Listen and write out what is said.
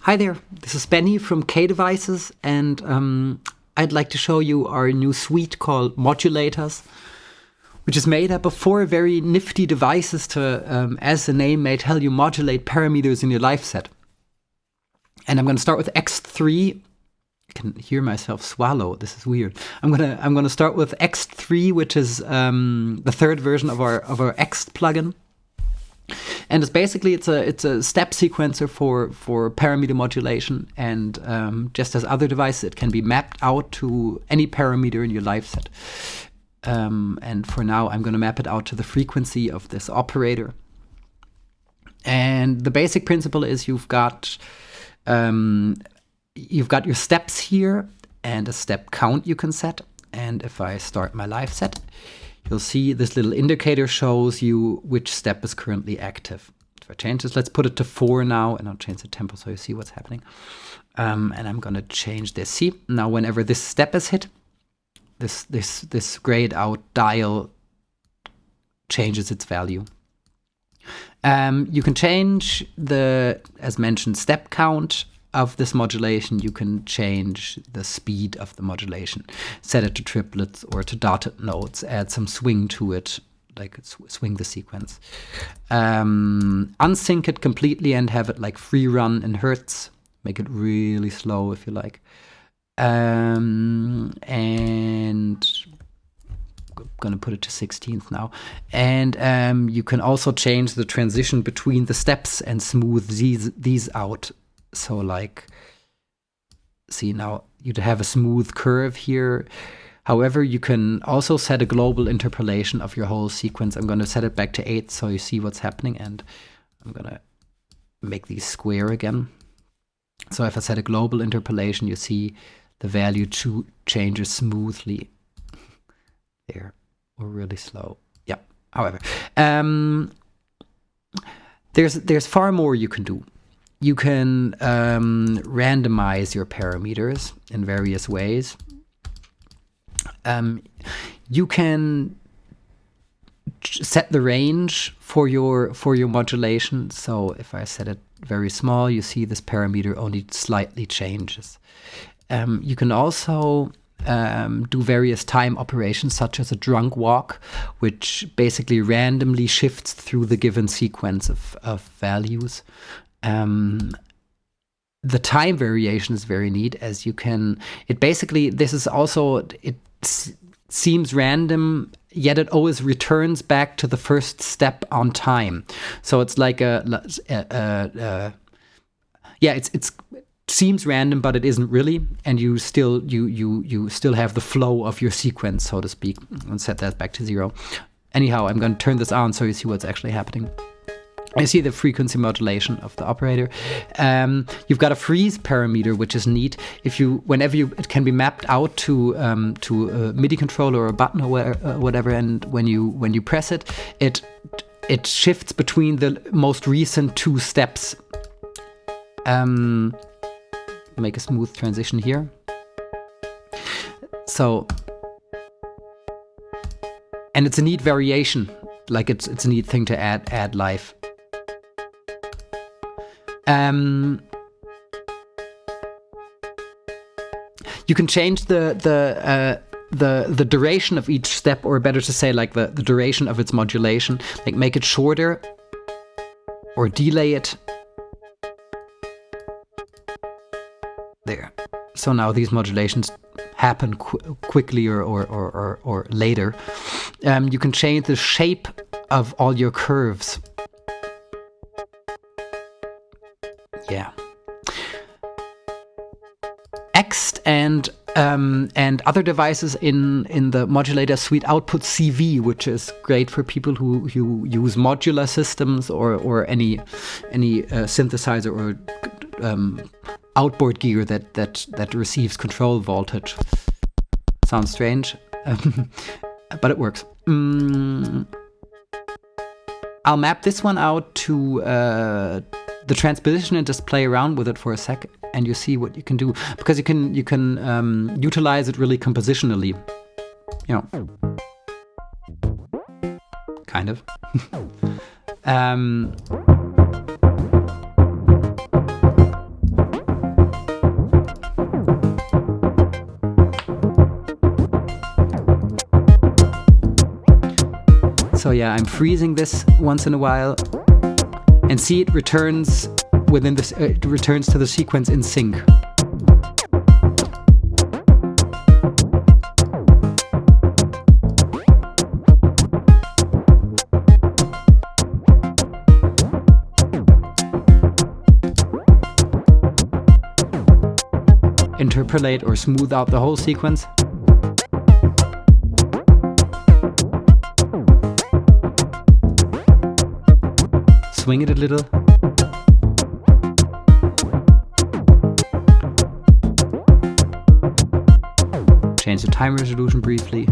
Hi there, this is Benny from K-Devices, and I'd like to show you our new suite called Modulators, which is made up of 4 very nifty devices to, as the name may tell you, modulate parameters in your live set. And I'm going to start with EXT3. I can hear myself swallow. This is weird. I'm gonna start with EXT3, which is the 3rd version of our EXT plugin. And it's basically it's a step sequencer for parameter modulation, and just as other devices, it can be mapped out to any parameter in your live set. And for now, I'm going to map it out to the frequency of this operator. And the basic principle is you've got your steps here and a step count you can set. And if I start my live set, you'll see this little indicator shows you which step is currently active. If I change this, let's put it to 4 now, and I'll change the tempo so you see what's happening. And I'm going to change this. See, now whenever this step is hit, this grayed out dial changes its value. You can change the, as mentioned, step count of this modulation. You can change the speed of the modulation, set it to triplets or to dotted notes, add some swing to it, like swing the sequence. Unsync it completely and have it like free run in hertz, make it really slow if you like. And I'm going to put it to 16th now. And you can also change the transition between the steps and smooth these out. So like, see now you'd have a smooth curve here. However, you can also set a global interpolation of your whole sequence. I'm going to set it back to 8 so you see what's happening, and I'm going to make these square again. So if I set a global interpolation, you see the value changes smoothly there, or really slow. Yeah. However, there's far more you can do. You can randomize your parameters in various ways. You can set the range for your modulation. So if I set it very small, you see this parameter only slightly changes. You can also do various time operations, such as a drunk walk, which basically randomly shifts through the given sequence of values. The time variation is very neat, as you can, it basically, this is also, it seems random, yet it always returns back to the first step on time. So it's like it seems random, but it isn't really, and you still have the flow of your sequence, so to speak, and set that back to 0. Anyhow, I'm going to turn this on so you see what's actually happening. I see the frequency modulation of the operator. You've got a freeze parameter, which is neat. It can be mapped out to a MIDI controller or a button or whatever, and when you press it, it shifts between the most recent 2 steps. Make a smooth transition here. So, and it's a neat variation. Like it's a neat thing to add live. You can change the duration of each step, or better to say, like the duration of its modulation, like make it shorter or delay it. There. So now these modulations happen quickly or later. You can change the shape of all your curves. Yeah. EXT and other devices in the modulator suite output CV, which is great for people who use modular systems or any synthesizer or outboard gear that receives control voltage. Sounds strange, but it works. I'll map this one out to the transposition and just play around with it for a sec, and you see what you can do, because you can utilize it really compositionally, kind of. So yeah, I'm freezing this once in a while, and see it returns within this. It returns to the sequence in sync. Interpolate or smooth out the whole sequence. Swing it a little. Change the time resolution briefly.